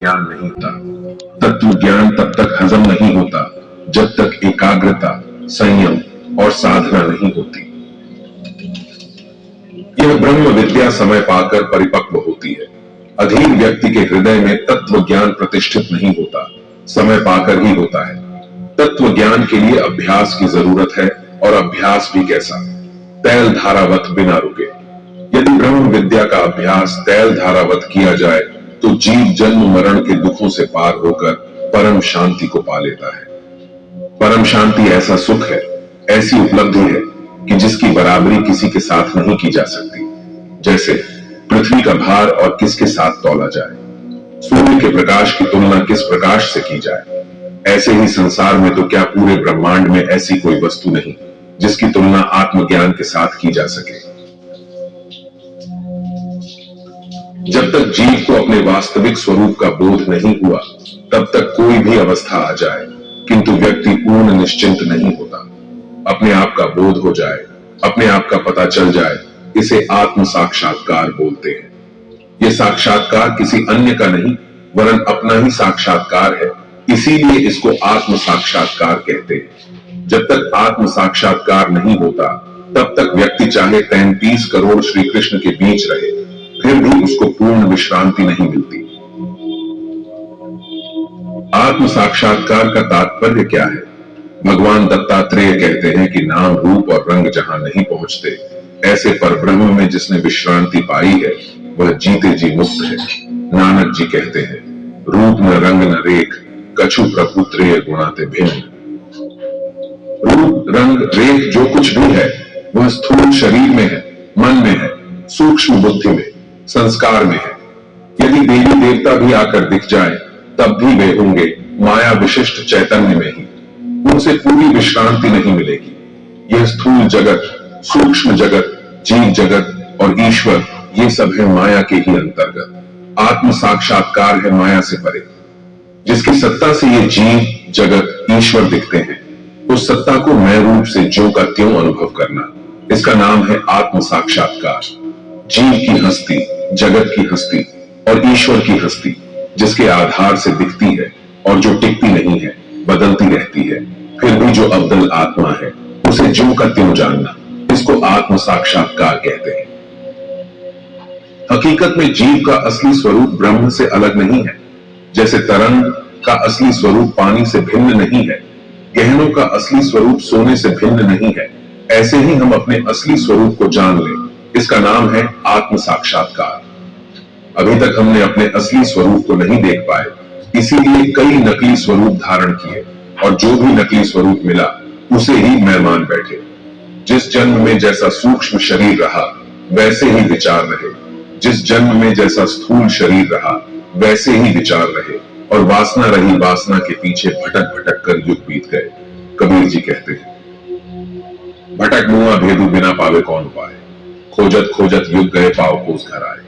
ज्ञान नहीं होता। तत्व ज्ञान तब तक हजम नहीं होता जब तक एकाग्रता, संयम और साधना नहीं होती। यह ब्रह्म विद्या समय पाकर परिपक्व होती है। अधीर व्यक्ति के हृदय में तत्व ज्ञान प्रतिष्ठित नहीं होता, समय पाकर ही होता है। तत्व ज्ञान के लिए अभ्यास की जरूरत है, और अभ्यास भी कैसा? तैल धारावत बिना रुके। यदि ब्रह्म विद्या का अभ्यास तैल धारावत किया जाए तो जीव जन्म मरण के दुखों से पार होकर परम शांति को पा लेता है। परम शांति ऐसा सुख है, ऐसी उपलब्धि है कि जिसकी बराबरी किसी के साथ नहीं की जा सकती। जैसे पृथ्वी का भार और किसके साथ तौला जाए, सूर्य के प्रकाश की तुलना किस प्रकाश से की जाए, ऐसे ही संसार में तो क्या पूरे ब्रह्मांड में ऐसी कोई वस्तु नहीं जिसकी तुलना आत्मज्ञान के साथ की जा सके। जब तक जीव को अपने वास्तविक स्वरूप का बोध नहीं हुआ तब तक कोई भी अवस्था आ जाए, किंतु व्यक्ति पूर्ण निश्चिंत नहीं होता। अपने आप का बोध हो जाए, अपने आप का पता चल जाए, इसे आत्म साक्षात्कार बोलते हैं। यह साक्षात्कार किसी अन्य का नहीं वरन अपना ही साक्षात्कार है, इसीलिए इसको आत्म साक्षात्कार कहते हैं। जब तक आत्म साक्षात्कार नहीं होता तब तक व्यक्ति चाहे 33 करोड़ श्री कृष्ण के बीच रहे, फिर भी उसको पूर्ण विश्रांति नहीं मिलती। आत्म साक्षात्कार का तात्पर्य क्या है? भगवान दत्तात्रेय कहते हैं कि नाम रूप और रंग जहां नहीं पहुंचते, ऐसे परब्रह्म में जिसने विश्रांति पाई है वह जीते जी मुक्त है। नानक जी कहते हैं, रूप न रंग न रेख, कछु प्रभु त्रेय गुणाते भिन्न। रूप रंग रेख जो कुछ भी है वह स्थूल शरीर में है, मन में है, सूक्ष्म बुद्धि में, संस्कार में है। यदि देवी देवता भी आकर दिख जाए तब भी वे होंगे माया विशिष्ट चैतन्य में ही, उनसे पूरी विश्रांति नहीं मिलेगी। यह स्थूल जगत, सूक्ष्म जगत, जीव जगत और ईश्वर, ये सब है माया के ही अंतर्गत। आत्म साक्षात्कार है माया से परे। जिसकी सत्ता से ये जीव जगत ईश्वर दिखते हैं, उस सत्ता को मैं रूप से ज्यों का त्यों अनुभव करना, इसका नाम है आत्म साक्षात्कार। जीव की हस्ती, जगत की हस्ती और ईश्वर की हस्ती जिसके आधार से दिखती है और जो टिकती नहीं है, बदलती रहती है, फिर भी जो अब्दल आत्मा है उसे ज्यों का त्यों जानना, इसको आत्म साक्षात्कार कहते हैं। हकीकत में जीव का असली स्वरूप ब्रह्म से अलग नहीं है। जैसे तरंग का असली स्वरूप पानी से भिन्न नहीं है, गहनों का असली स्वरूप सोने से भिन्न नहीं है, ऐसे ही हम अपने असली स्वरूप को जान लें, इसका नाम है आत्म साक्षात्कार। अभी तक हमने अपने असली स्वरूप को नहीं देख पाए, इसीलिए कई नकली स्वरूप धारण किए, और जो भी नकली स्वरूप मिला उसे ही मैं मान बैठे। जिस जन्म में जैसा सूक्ष्म शरीर रहा वैसे ही विचार रहे, जिस जन्म में जैसा स्थूल शरीर रहा वैसे ही विचार रहे, और वासना रही वासना के पीछे भटक भटक कर युग बीत गए। कबीर जी कहते हैं, भटक मुआ भेदू बिना पावे कौन पाए, खोजत खोजत युग गए पाव कोस घर आए।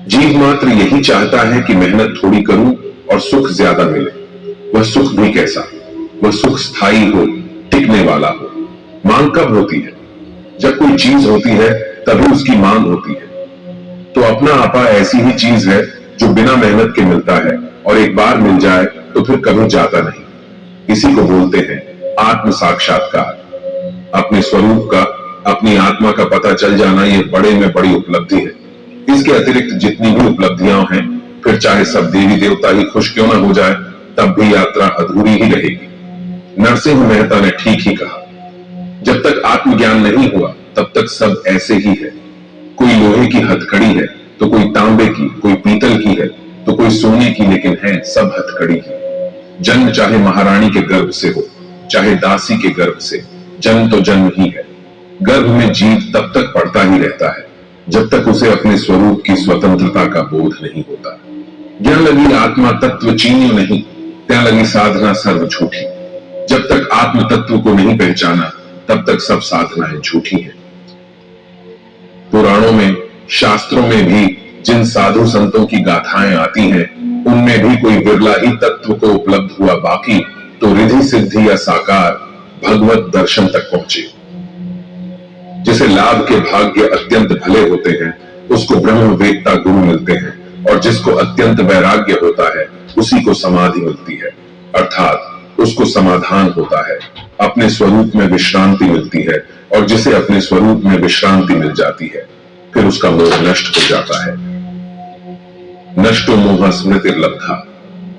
जीव मात्र यही चाहता है कि मेहनत थोड़ी करूं और सुख ज्यादा मिले। वह सुख भी कैसा? वह सुख स्थायी हो, टिकने वाला हो। मांग कब होती है? जब कोई चीज होती है तभी उसकी मांग होती है। तो अपना आपा ऐसी ही चीज है जो बिना मेहनत के मिलता है, और एक बार मिल जाए तो फिर कभी जाता नहीं। इसी को बोलते हैं आत्म साक्षात्कार। अपने स्वरूप का, अपनी आत्मा का पता चल जाना, ये बड़े में बड़ी उपलब्धि है। इसके अतिरिक्त जितनी भी उपलब्धियां हैं, फिर चाहे सब देवी देवता ही खुश क्यों ना हो जाए, तब भी यात्रा अधूरी ही रहेगी। नरसिंह मेहता ने ठीक ही कहा, जब तक आत्मज्ञान नहीं हुआ तब तक सब ऐसे ही है। कोई लोहे की हथकड़ी है तो कोई तांबे की, कोई पीतल की है तो कोई सोने की, लेकिन है सब हथकड़ी ही। जन्म चाहे महारानी के गर्भ से हो, चाहे दासी के गर्भ से, जन्म तो जन्म ही है। गर्भ में जीव तब तक पड़ता ही रहता है जब तक उसे अपने स्वरूप की स्वतंत्रता का बोध नहीं होता। ज्ञान लगी आत्मा तत्व चीन्यो नहीं, त्या लगी साधना सर्व झूठी। जब तक आत्म तत्व को नहीं पहचाना तब तक सब साधनाएं झूठी हैं। पुराणों में, शास्त्रों में भी जिन साधु संतों की गाथाएं आती हैं, उनमें भी कोई बिरला ही तत्व को उपलब्ध हुआ, बाकी तो रिधि सिद्धि या साकार भगवत दर्शन तक पहुंचे। जिसे लाभ के भाग्य अत्यंत भले होते हैं उसको ब्रह्म वेत्ता गुरु मिलते हैं, और जिसको अत्यंत वैराग्य होता है उसी को समाधि मिलती है, अर्थात उसको समाधान होता है, अपने स्वरूप में विश्रांति मिलती है। और जिसे अपने स्वरूप में विश्रांति मिल जाती है फिर उसका मोह नष्ट हो जाता है। नष्टो मोह स्मृतिर्लब्धा।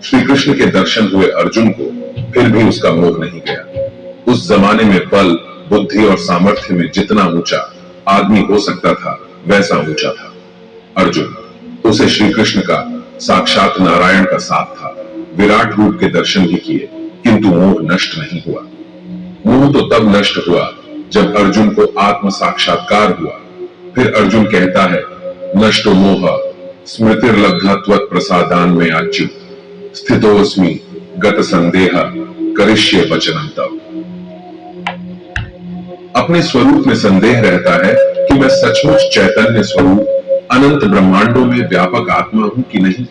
श्री कृष्ण के दर्शन हुए अर्जुन को फिर भी उसका मोह नहीं गया। उस जमाने में बल, बुद्धि और सामर्थ्य में जितना ऊंचा आदमी हो सकता था वैसा ऊंचा था अर्जुन। उसे श्री कृष्ण का साक्षात नारायण का साथ था। विराट रूप के दर्शन भी किए किंतु मोह नष्ट नहीं हुआ। मोह तो तब नष्ट हुआ जब अर्जुन को आत्म साक्षात्कार हुआ। फिर अर्जुन कहता है, नष्टो मोह स्मृतिर्लब्धा त्वत् प्रसादान में आच्यु स्थितोस्मि गत संदेह करिष्ये वचनं तव। अपने स्वरूप में संदेह रहता है कि मैं सचमुच चैतन्य स्वरूप अनंत ब्रह्मांडों में व्यापक आत्मा हूं कि नहीं।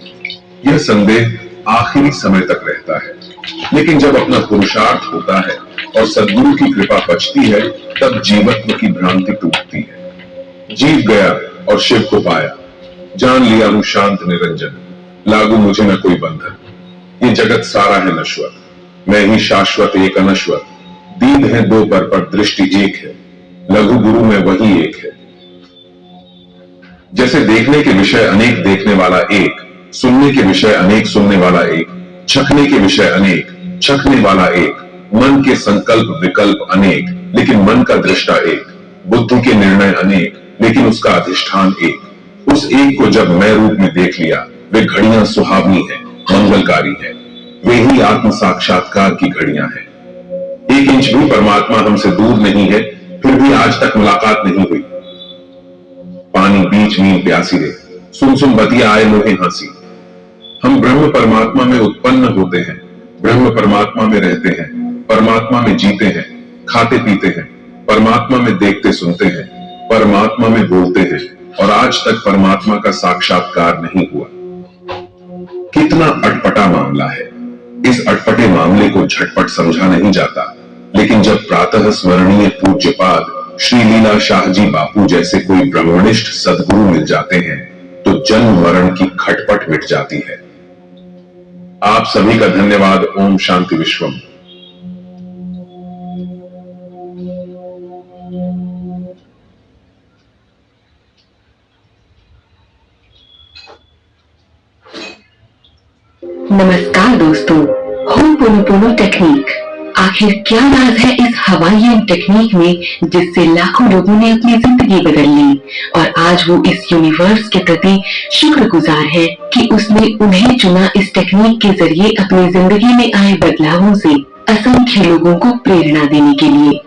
यह संदेह आखिरी समय तक रहता है, लेकिन जब अपना पुरुषार्थ होता है और सद्गुरु की कृपा बचती है तब जीवत्व की भ्रांति टूटती है। जीव गया और शिव को पाया, जान लिया हूं शांत निरंजन, लागू मुझे न कोई बंधन। ये जगत सारा है नश्वर, मैं ही शाश्वत एक अनश्वर। दीद है दो पर दृष्टि एक है, लघु गुरु में वही एक है। जैसे देखने के विषय अनेक देखने वाला एक, सुनने के विषय अनेक सुनने वाला एक, चखने के विषय अनेक चखने वाला एक, मन के संकल्प विकल्प अनेक लेकिन मन का दृष्टा एक, बुद्धि के निर्णय अनेक लेकिन उसका अधिष्ठान एक। उस एक को जब मैं रूप में देख लिया वे घड़ियां सुहावनी है, मंगलकारी है। वे ही आत्म साक्षात्कार की घड़ियां हैं। एक इंच भी परमात्मा हमसे दूर नहीं है, फिर भी आज तक मुलाकात नहीं हुई। पानी बीच नींद प्यासी रे, सुन सुन बतिया आए मोहे हंसी। हम ब्रह्म परमात्मा में उत्पन्न होते हैं, ब्रह्म परमात्मा में रहते हैं, परमात्मा में जीते हैं, खाते पीते हैं, परमात्मा में देखते सुनते हैं, परमात्मा में बोलते हैं और आज तक परमात्मा का साक्षात्कार नहीं हुआ। कितना अटपटा मामला है। इस अटपटे मामले को झटपट समझा नहीं जाता, लेकिन जब प्रातः स्मरणीय पूज्यपाद श्री लीला शाहजी बापू जैसे कोई ब्रह्मनिष्ठ सद्गुरु मिल जाते हैं तो जन्म मरण की खटपट मिट जाती है। आप सभी का धन्यवाद। ओम शांति विश्वम। नमस्कार दोस्तों, हो'ओपोनोपोनो टेक्निक। आखिर क्या राज है इस हवाईयन टेक्निक में जिससे लाखों लोगों ने अपनी जिंदगी बदल ली और आज वो इस यूनिवर्स के प्रति शुक्रगुजार है कि उसने उन्हें चुना इस टेक्निक के जरिए अपनी जिंदगी में आए बदलावों से असंख्य लोगों को प्रेरणा देने के लिए।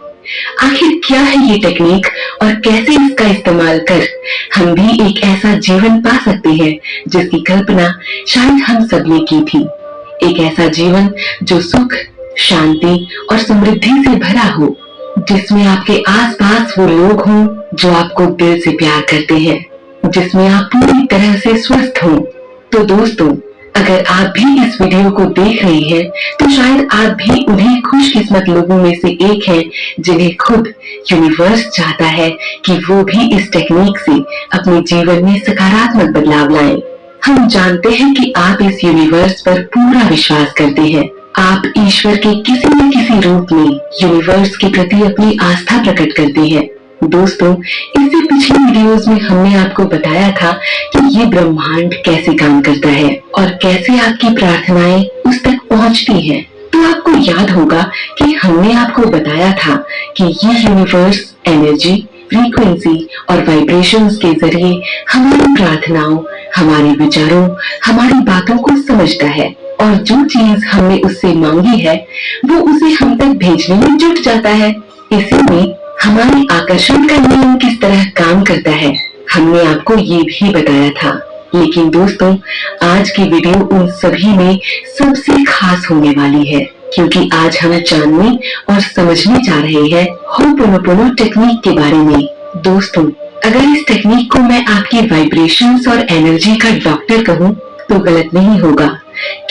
आखिर क्या है ये टेक्निक और कैसे इसका इस्तेमाल कर हम भी एक ऐसा जीवन पा सकते हैं जिसकी कल्पना शायद हम सबने की थी। एक ऐसा जीवन जो सुख, शांति और समृद्धि से भरा हो, जिसमें आपके आसपास वो लोग हों जो आपको दिल से प्यार करते हैं, जिसमें आप पूरी तरह से स्वस्थ हों। तो दोस्तों, अगर आप भी इस वीडियो को देख रहे हैं तो शायद आप भी उन्हीं खुशकिस्मत लोगों में से एक हैं जिन्हें खुद यूनिवर्स चाहता है कि वो भी इस टेक्निक से अपने जीवन में सकारात्मक बदलाव लाएं। हम जानते हैं कि आप इस यूनिवर्स पर पूरा विश्वास करते हैं। आप ईश्वर के किसी न किसी रूप में यूनिवर्स के प्रति अपनी आस्था प्रकट करते हैं। दोस्तों, इससे पिछली वीडियोस में हमने आपको बताया था कि ये ब्रह्मांड कैसे काम करता है और कैसे आपकी प्रार्थनाएं उस तक पहुंचती हैं। तो आपको याद होगा कि हमने आपको बताया था कि ये यूनिवर्स एनर्जी, फ्रीक्वेंसी और वाइब्रेशंस के जरिए हमारी प्रार्थनाओं, हमारे विचारों, हमारी बातों को समझता है और जो चीज हमने उससे मांगी है वो उसे हम तक भेजने में जुट जाता है। इसी में हमारे आकर्षण का नियम किस तरह काम करता है हमने आपको ये भी बताया था। लेकिन दोस्तों, आज की वीडियो उन सभी में सबसे खास होने वाली है, क्योंकि आज हम जानने और समझने जा रहे हैं हो'ओपोनोपोनो टेक्निक के बारे में। दोस्तों, अगर इस टेक्निक को मैं आपकी वाइब्रेशंस और एनर्जी का डॉक्टर कहूँ तो गलत नहीं होगा,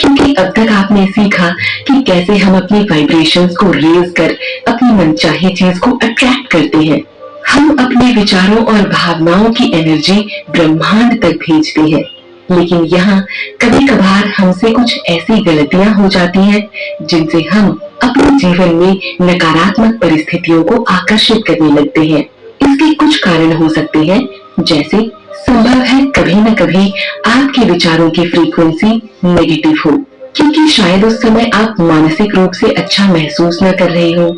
क्योंकि अब तक आपने सीखा कि कैसे हम अपनी वाइब्रेशंस को रेज कर अपनी मनचाही चीज को अट्रैक्ट करते हैं। हम अपने विचारों और भावनाओं की एनर्जी ब्रह्मांड तक भेजते हैं, लेकिन यहाँ कभी कभार हमसे कुछ ऐसी गलतियां हो जाती हैं जिनसे हम अपने जीवन में नकारात्मक परिस्थितियों को आकर्षित करने लगते हैं। इसके कुछ कारण हो सकते हैं, जैसे संभव है कभी न कभी आपके विचारों की फ्रीक्वेंसी नेगेटिव हो, क्योंकि शायद उस समय आप मानसिक रूप से अच्छा महसूस न कर रहे हो,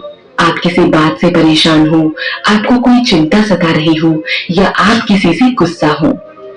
आप किसी बात से परेशान हो, आपको कोई चिंता सता रही हो या आप किसी से गुस्सा हो।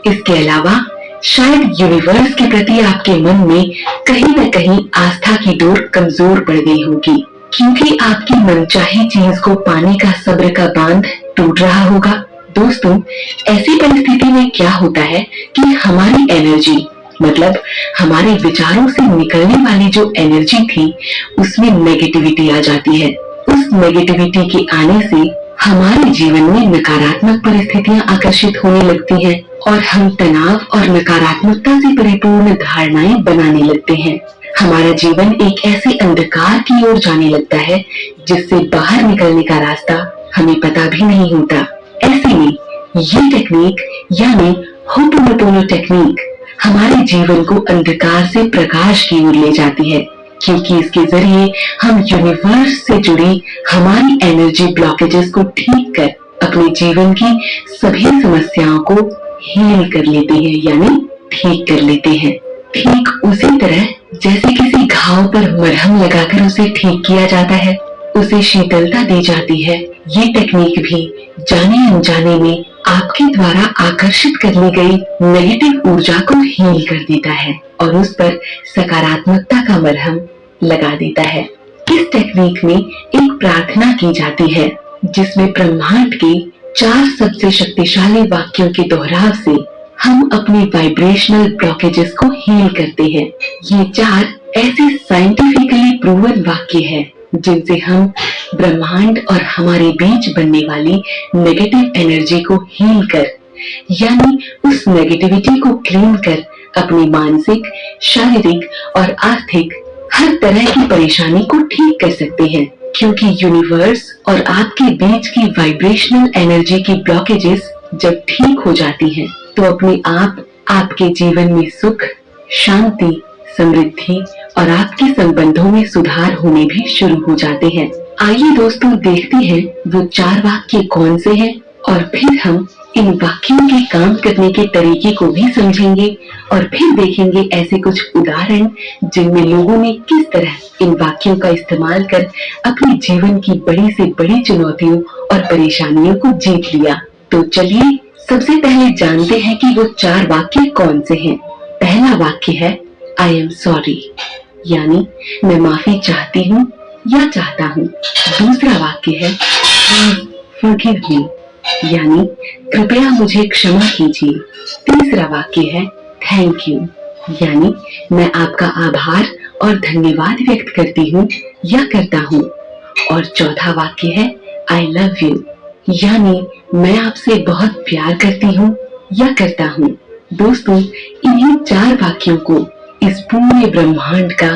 इसके अलावा शायद यूनिवर्स के प्रति आपके मन में कहीं न कहीं आस्था की डोर कमजोर पड़ गई होगी, क्योंकि आपकी मनचाही चीज को पाने का सब्र का बांध टूट रहा होगा। दोस्तों, ऐसी परिस्थिति में क्या होता है कि हमारी एनर्जी, मतलब हमारे विचारों से निकलने वाली जो एनर्जी थी, उसमें नेगेटिविटी आ जाती है। उस नेगेटिविटी के आने से हमारे जीवन में नकारात्मक परिस्थितियां आकर्षित होने लगती हैं और हम तनाव और नकारात्मकता से परिपूर्ण धारणाएं बनाने लगते हैं। हमारा जीवन एक ऐसे अंधकार की ओर जाने लगता है जिससे बाहर निकलने का रास्ता हमें पता भी नहीं होता। ऐसे में ये टेक्निक यानी होपोनोपोनो टेक्निक हमारे जीवन को अंधकार से प्रकाश की ओर ले जाती है, क्योंकि इसके जरिए हम यूनिवर्स से जुड़ी हमारी एनर्जी ब्लॉकेजेस को ठीक कर अपने जीवन की सभी समस्याओं को हील कर लेते हैं, यानी ठीक कर लेते हैं। ठीक उसी तरह जैसे किसी घाव पर मरहम लगाकर उसे ठीक किया जाता है, उसे शीतलता दी जाती है, ये टेक्निक भी जाने अनजाने में आपके द्वारा आकर्षित कर ली गई नेगेटिव ऊर्जा को हील कर देता है और उस पर सकारात्मकता का मरहम लगा देता है। इस टेक्निक में एक प्रार्थना की जाती है जिसमें ब्रह्मांड के 4 सबसे शक्तिशाली वाक्यों के दोहराव से हम अपने वाइब्रेशनल ब्लॉकेजेस को हील करते हैं। ये 4 ऐसे साइंटिफिकली प्रूवन वाक्य हैं जिनसे हम ब्रह्मांड और हमारे बीच बनने वाली नेगेटिव एनर्जी को हील कर, यानी उस नेगेटिविटी को क्लीन कर अपनी मानसिक, शारीरिक और आर्थिक हर तरह की परेशानी को ठीक कर सकते हैं। क्योंकि यूनिवर्स और आपके बीच की वाइब्रेशनल एनर्जी की ब्लॉकेजेस जब ठीक हो जाती हैं, तो अपने आप आपके जीवन में सुख, शांति, समृद्धि और आपके संबंधों में सुधार होने भी शुरू हो जाते हैं। आइए दोस्तों, देखते हैं वो 4 वाक्य कौन से हैं और फिर हम इन वाक्यों के काम करने के तरीके को भी समझेंगे और फिर देखेंगे ऐसे कुछ उदाहरण जिनमें लोगों ने किस तरह इन वाक्यों का इस्तेमाल कर अपने जीवन की बड़ी से बड़ी चुनौतियों और परेशानियों को जीत लिया। तो चलिए सबसे पहले जानते हैं कि वो 4 वाक्य कौन से हैं। पहला वाक्य है आई एम सॉरी, यानी मैं माफी चाहती हूँ या चाहता हूँ। दूसरा वाक्य है फॉरगिव मी, यानी कृपया मुझे क्षमा कीजिए। तीसरा वाक्य है थैंक यू, यानी मैं आपका आभार और धन्यवाद व्यक्त करती हूँ या करता हूँ। और चौथा वाक्य है आई लव यू, यानी मैं आपसे बहुत प्यार करती हूँ या करता हूँ। दोस्तों, इन्हीं 4 वाक्यों को इस पूरे ब्रह्मांड का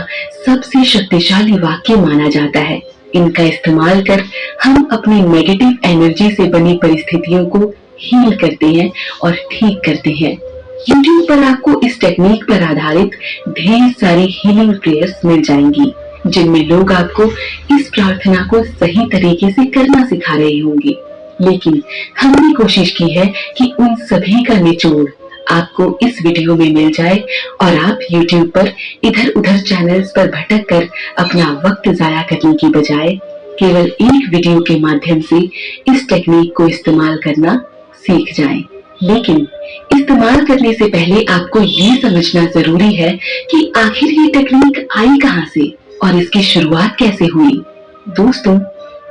सबसे शक्तिशाली वाक्य माना जाता है। इनका इस्तेमाल कर हम अपनी नेगेटिव एनर्जी से बनी परिस्थितियों को हील करते हैं और ठीक करते हैं। YouTube पर आपको इस टेक्निक पर आधारित ढेर सारी हीलिंग प्रेयर्स मिल जाएंगी, जिनमें लोग आपको इस प्रार्थना को सही तरीके से करना सिखा रहे होंगे। लेकिन हमने कोशिश की है कि उन सभी का निचोड़ आपको इस वीडियो में मिल जाए और आप YouTube पर इधर उधर चैनल्स पर भटक कर अपना वक्त जाया करने की बजाय केवल एक वीडियो के माध्यम से इस टेक्निक को इस्तेमाल करना सीख जाएं। लेकिन इस्तेमाल करने से पहले आपको ये समझना जरूरी है कि आखिर ये टेक्निक आई कहाँ से और इसकी शुरुआत कैसे हुई। दोस्तों,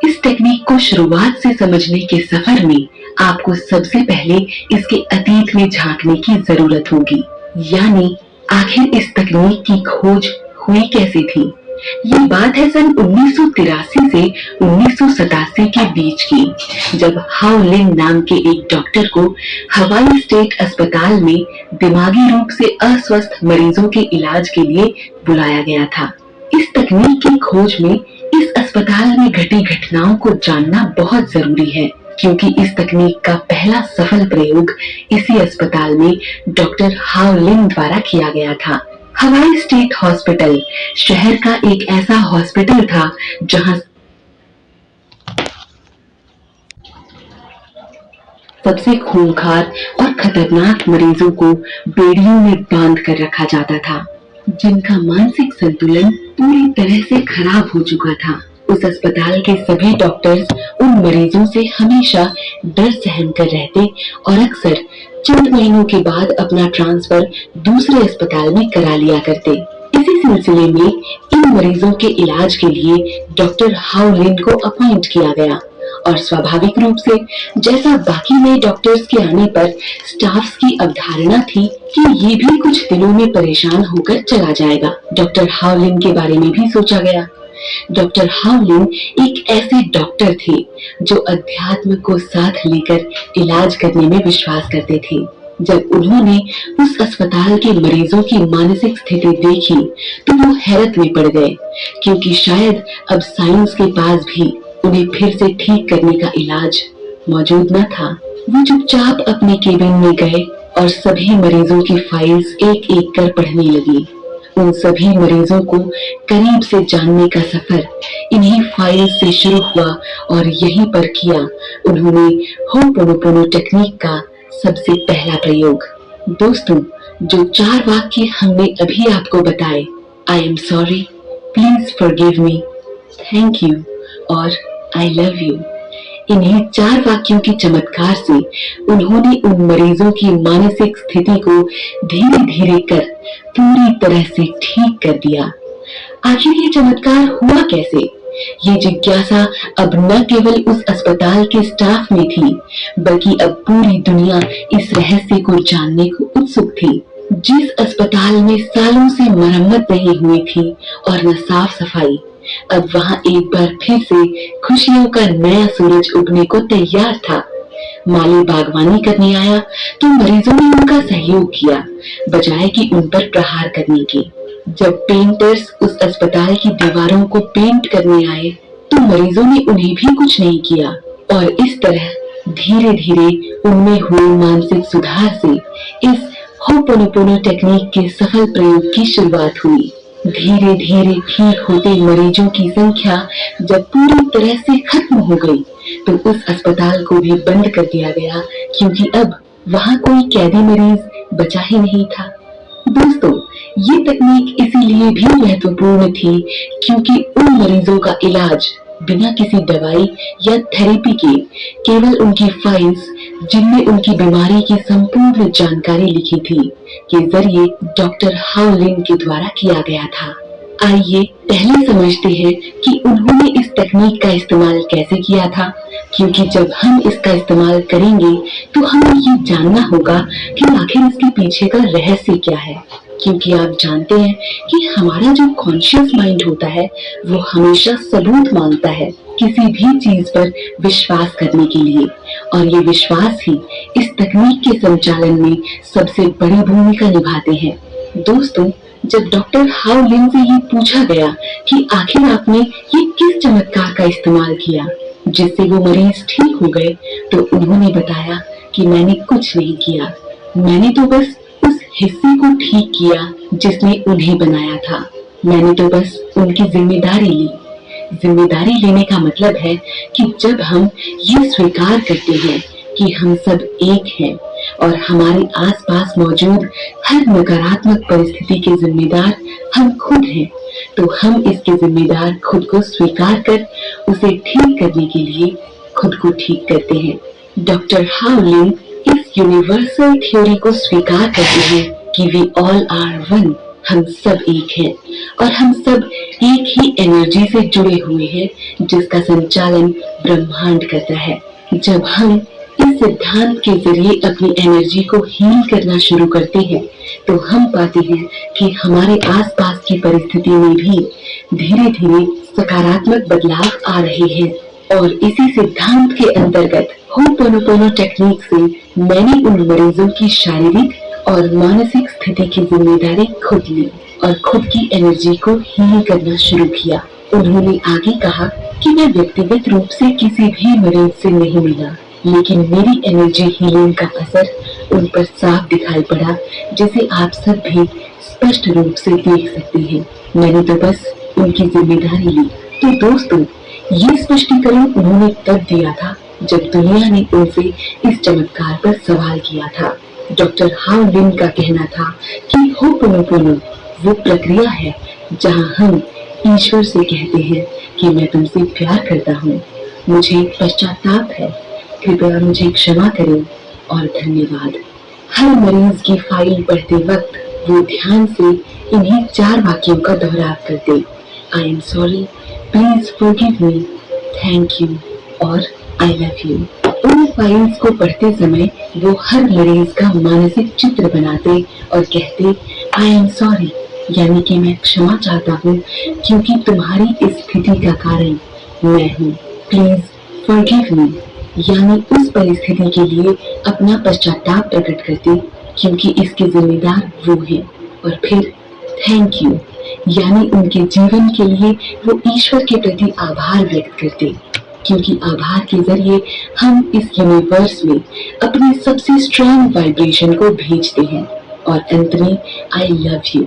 इस टेक्निक को शुरुआत से समझने के सफर में आपको सबसे पहले इसके अतीत में झांकने की जरूरत होगी, यानी आखिर इस तकनीक की खोज हुई कैसे थी। ये बात है सन 1983 से 1987 के बीच की, जब हाओ लिन नाम के एक डॉक्टर को हवाई स्टेट अस्पताल में दिमागी रूप से अस्वस्थ मरीजों के इलाज के लिए बुलाया गया था। इस तकनीक की खोज में इस अस्पताल में घटी घटनाओं को जानना बहुत जरूरी है, क्योंकि इस तकनीक का पहला सफल प्रयोग इसी अस्पताल में डॉक्टर हाउ लिन द्वारा किया गया था। हवाई स्टेट हॉस्पिटल शहर का एक ऐसा हॉस्पिटल था जहां सबसे खूंखार और खतरनाक मरीजों को बेड़ियों में बांध कर रखा जाता था, जिनका मानसिक संतुलन पूरी तरह से खराब हो चुका था। उस अस्पताल के सभी डॉक्टर्स उन मरीजों से हमेशा डर सहन कर रहते और अक्सर चंद महीनों के बाद अपना ट्रांसफर दूसरे अस्पताल में करा लिया करते। इसी सिलसिले में इन मरीजों के इलाज के लिए डॉक्टर हाउ लिन को अपॉइंट किया गया और स्वाभाविक रूप से जैसा बाकी नए डॉक्टर्स के आने पर स्टाफ्स की अवधारणा थी कि ये भी कुछ दिनों में परेशान होकर चला जाएगा, डॉक्टर हाउ लिन के बारे में भी सोचा गया। डॉक्टर हाउ लिन एक ऐसे डॉक्टर थे जो अध्यात्म को साथ लेकर इलाज करने में विश्वास करते थे। जब उन्होंने उस अस्पताल के मरीजों की मानसिक स्थिति देखी तो वो हैरत में पड़ गए, क्योंकि शायद अब साइंस के पास भी उन्हें फिर से ठीक करने का इलाज मौजूद न था। वो चुपचाप अपने केबिन में गए और सभी मरीजों की फाइल्स एक एक कर पढ़ने लगी। उन सभी मरीजों को करीब से जानने का सफर इन्हीं फाइल्स से शुरू हुआ और यहीं पर किया उन्होंने होपोनोपोनो टेक्निक का सबसे पहला प्रयोग। दोस्तों, जो 4 वाक्य हमने अभी आपको बताए, I am sorry, please forgive me, thank you और आई लव यू, इन्हीं 4 वाक्यों के चमत्कार से उन्होंने उन मरीजों की मानसिक स्थिति को धीरे धीरे कर पूरी तरह से ठीक कर दिया। आखिर ये चमत्कार हुआ कैसे? ये जिज्ञासा अब न केवल उस अस्पताल के स्टाफ में थी, बल्कि अब पूरी दुनिया इस रहस्य को जानने को उत्सुक थी। जिस अस्पताल में सालों से मरम्मत नहीं हुई थी और न साफ सफाई, अब वहां एक बार फिर से खुशियों का नया सूरज उगने को तैयार था। माली बागवानी करने आया तो मरीजों ने उनका सहयोग किया, बजाय कि उन पर प्रहार करने के। जब पेंटर्स उस अस्पताल की दीवारों को पेंट करने आए तो मरीजों ने उन्हें भी कुछ नहीं किया और इस तरह धीरे धीरे उनमें हुए मानसिक सुधार से इस होपोनोपोनो टेक्निक के सफल प्रयोग की शुरुआत हुई। धीरे धीरे ठीक होते मरीजों की संख्या जब पूरी तरह से खत्म हो गई तो उस अस्पताल को भी बंद कर दिया गया, क्योंकि अब वहां कोई कैदी मरीज बचा ही नहीं था। दोस्तों, ये तकनीक इसीलिए भी महत्वपूर्ण थी क्योंकि उन मरीजों का इलाज बिना किसी दवाई या थेरेपी के केवल उनकी फाइल्स, जिनमें उनकी बीमारी की संपूर्ण जानकारी लिखी थी, के जरिए डॉक्टर हाउ लिन के द्वारा किया गया था। आइए पहले समझते हैं कि उन्होंने इस तकनीक का इस्तेमाल कैसे किया था, क्योंकि जब हम इसका इस्तेमाल करेंगे तो हमें ये जानना होगा कि आखिर इसके पीछे का रहस्य क्या है। क्योंकि आप जानते हैं कि हमारा जो कॉन्शियस माइंड होता है वो हमेशा सबूत मांगता है किसी भी चीज पर विश्वास करने के लिए, और ये विश्वास ही इस तकनीक के संचालन में सबसे बड़ी भूमिका निभाते हैं। दोस्तों, जब डॉक्टर हाउ लिन से ये पूछा गया कि आखिर आपने ये किस चमत्कार का इस्तेमाल किया जिससे वो मरीज ठीक हो गए, तो उन्होंने बताया कि मैंने कुछ नहीं किया, मैंने तो बस उस हिस्से को ठीक किया जिसने उन्हें बनाया था। मैंने तो बस उनकी जिम्मेदारी ली। जिम्मेदारी लेने का मतलब है कि जब हम ये स्वीकार करते हैं कि हम सब एक हैं और हमारे आसपास मौजूद हर नकारात्मक परिस्थिति के जिम्मेदार हम खुद हैं, तो हम इसके जिम्मेदार खुद को स्वीकार कर उसे ठीक करने के लिए खुद को ठीक करते हैं। डॉक्टर हाउ लिन इस यूनिवर्सल थ्योरी को स्वीकार करते हैं कि वी ऑल आर वन, हम सब एक हैं और हम सब एक ही एनर्जी से जुड़े हुए हैं जिसका संचालन ब्रह्मांड करता है। जब हम इस सिद्धांत के जरिए अपनी एनर्जी को हील करना शुरू करते हैं तो हम पाते हैं कि हमारे आसपास की परिस्थिति में भी धीरे धीरे सकारात्मक बदलाव आ रहे हैं। और इसी सिद्धांत के अंतर्गत होपोनोपोनो टेक्निक से मैंने उन मरीजों की शारीरिक और मानसिक स्थिति की जिम्मेदारी खुद ली और खुद की एनर्जी को हील करना शुरू किया। उन्होंने आगे कहा कि मैं व्यक्तिगत रूप से किसी भी मरीज से नहीं मिला, लेकिन मेरी एनर्जी हीलिंग का असर उन पर साफ दिखाई पड़ा, जिसे आप सब भी स्पष्ट रूप से देख सकते हैं। मैंने तो बस उनकी जिम्मेदारी ली। तो दोस्तों, ये स्पष्टीकरण उन्होंने तब दिया था जब दुनिया ने उनसे इस चमत्कार पर सवाल किया था। डॉक्टर हाउ लिन का कहना था कि होपोनोपोनो वो प्रक्रिया है जहां हम ईश्वर से कहते हैं कि मैं तुमसे प्यार करता हूँ, मुझे पश्चाताप है, कृपया मुझे क्षमा करें और धन्यवाद। हर मरीज की फाइल पढ़ते वक्त वो ध्यान से इन्हीं 4 वाक्यों का दोहराव करते। I am sorry, please forgive me, thank you और आई लव यू। उन फाइल्स को पढ़ते समय वो हर मरीज का मानसिक चित्र बनाते और कहते आई एम सॉरी, यानी कि मैं क्षमा चाहता हूँ क्योंकि तुम्हारी इस स्थिति का कारण मैं हूँ। प्लीज फॉरगिव मी, यानी उस परिस्थिति के लिए अपना पश्चाताप प्रकट करते क्योंकि इसके जिम्मेदार वो हैं। और फिर थैंक यू, यानी उनके जीवन के लिए वो ईश्वर के प्रति आभार व्यक्त करते क्योंकि आभार के जरिए हम इस यूनिवर्स में अपने सबसे स्ट्रॉन्ग वाइब्रेशन को भेजते हैं। और अंत में आई लव यू,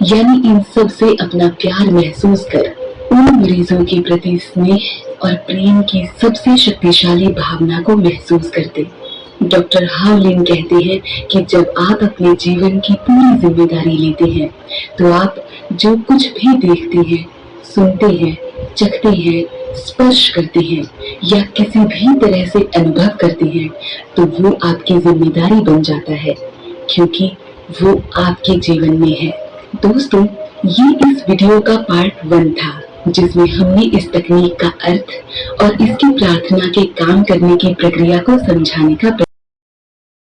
यानी इन सब से अपना प्यार महसूस कर उन मरीजों के प्रति स्नेह और प्रेम की सबसे शक्तिशाली भावना को महसूस करते। डॉक्टर हाउ लिन कहते हैं कि जब आप अपने जीवन की पूरी जिम्मेदारी लेते हैं तो आप जो कुछ भी देखते हैं, सुनते हैं, चखते हैं, स्पर्श करते हैं या किसी भी तरह से अनुभव करते हैं तो वो आपकी जिम्मेदारी बन जाता है क्योंकि वो आपके जीवन में है। दोस्तों, ये इस वीडियो का पार्ट 1 था जिसमें हमने इस तकनीक का अर्थ और इसकी प्रार्थना के काम करने की प्रक्रिया को समझाने का